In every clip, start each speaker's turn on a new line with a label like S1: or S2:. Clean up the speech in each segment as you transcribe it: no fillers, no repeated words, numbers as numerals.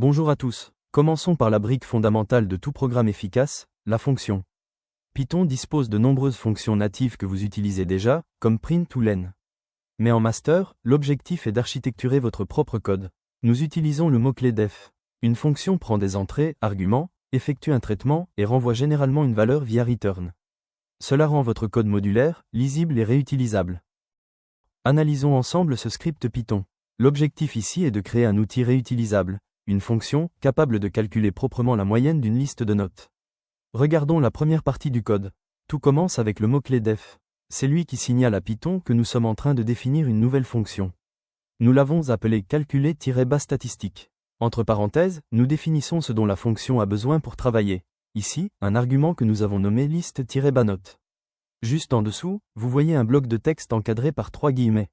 S1: Bonjour à tous. Commençons par la brique fondamentale de tout programme efficace, la fonction. Python dispose de nombreuses fonctions natives que vous utilisez déjà, comme print ou len. Mais en master, l'objectif est d'architecturer votre propre code. Nous utilisons le mot-clé def. Une fonction prend des entrées, arguments, effectue un traitement et renvoie généralement une valeur via return. Cela rend votre code modulaire, lisible et réutilisable. Analysons ensemble ce script Python. L'objectif ici est de créer un outil réutilisable, une fonction capable de calculer proprement la moyenne d'une liste de notes. Regardons la première partie du code. Tout commence avec le mot-clé def. C'est lui qui signale à Python que nous sommes en train de définir une nouvelle fonction. Nous l'avons appelée calculer-bas statistique. Entre parenthèses, nous définissons ce dont la fonction a besoin pour travailler. Ici, un argument que nous avons nommé liste-bas note. Juste en dessous, vous voyez un bloc de texte encadré par 3 guillemets.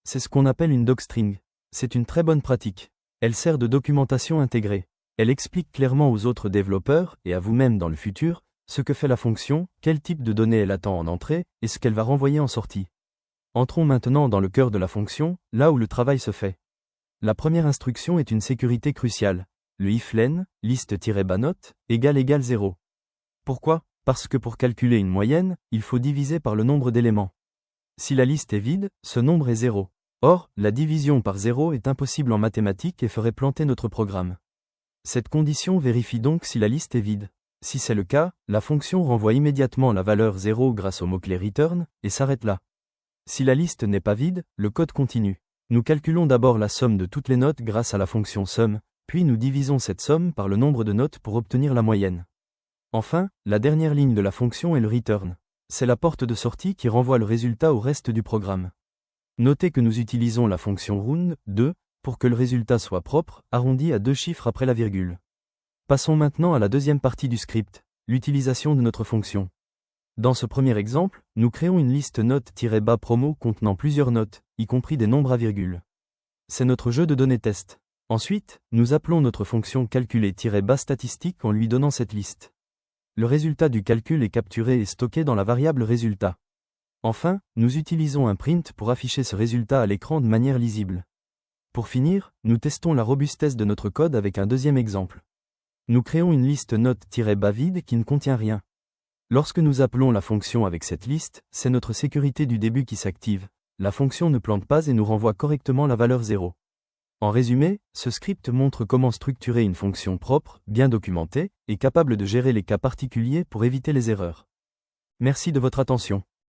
S1: C'est ce qu'on appelle une docstring. C'est une très bonne pratique. Elle sert de documentation intégrée. Elle explique clairement aux autres développeurs, et à vous-même dans le futur, ce que fait la fonction, quel type de données elle attend en entrée, et ce qu'elle va renvoyer en sortie. Entrons maintenant dans le cœur de la fonction, là où le travail se fait. La première instruction est une sécurité cruciale. Le if len, liste-bas note, égale 0. Pourquoi ? Parce que pour calculer une moyenne, il faut diviser par le nombre d'éléments. Si la liste est vide, ce nombre est 0. Or, la division par 0 est impossible en mathématiques et ferait planter notre programme. Cette condition vérifie donc si la liste est vide. Si c'est le cas, la fonction renvoie immédiatement la valeur 0 grâce au mot-clé return, et s'arrête là. Si la liste n'est pas vide, le code continue. Nous calculons d'abord la somme de toutes les notes grâce à la fonction sum, puis nous divisons cette somme par le nombre de notes pour obtenir la moyenne. Enfin, la dernière ligne de la fonction est le return. C'est la porte de sortie qui renvoie le résultat au reste du programme. Notez que nous utilisons la fonction round, 2, pour que le résultat soit propre, arrondi à 2 chiffres après la virgule. Passons maintenant à la deuxième partie du script, l'utilisation de notre fonction. Dans ce premier exemple, nous créons une liste notes-bas promo contenant plusieurs notes, y compris des nombres à virgule. C'est notre jeu de données test. Ensuite, nous appelons notre fonction calculer-bas statistique en lui donnant cette liste. Le résultat du calcul est capturé et stocké dans la variable résultat. Enfin, nous utilisons un print pour afficher ce résultat à l'écran de manière lisible. Pour finir, nous testons la robustesse de notre code avec un deuxième exemple. Nous créons une liste notes-bas vide qui ne contient rien. Lorsque nous appelons la fonction avec cette liste, c'est notre sécurité du début qui s'active. La fonction ne plante pas et nous renvoie correctement la valeur 0. En résumé, ce script montre comment structurer une fonction propre, bien documentée, et capable de gérer les cas particuliers pour éviter les erreurs. Merci de votre attention.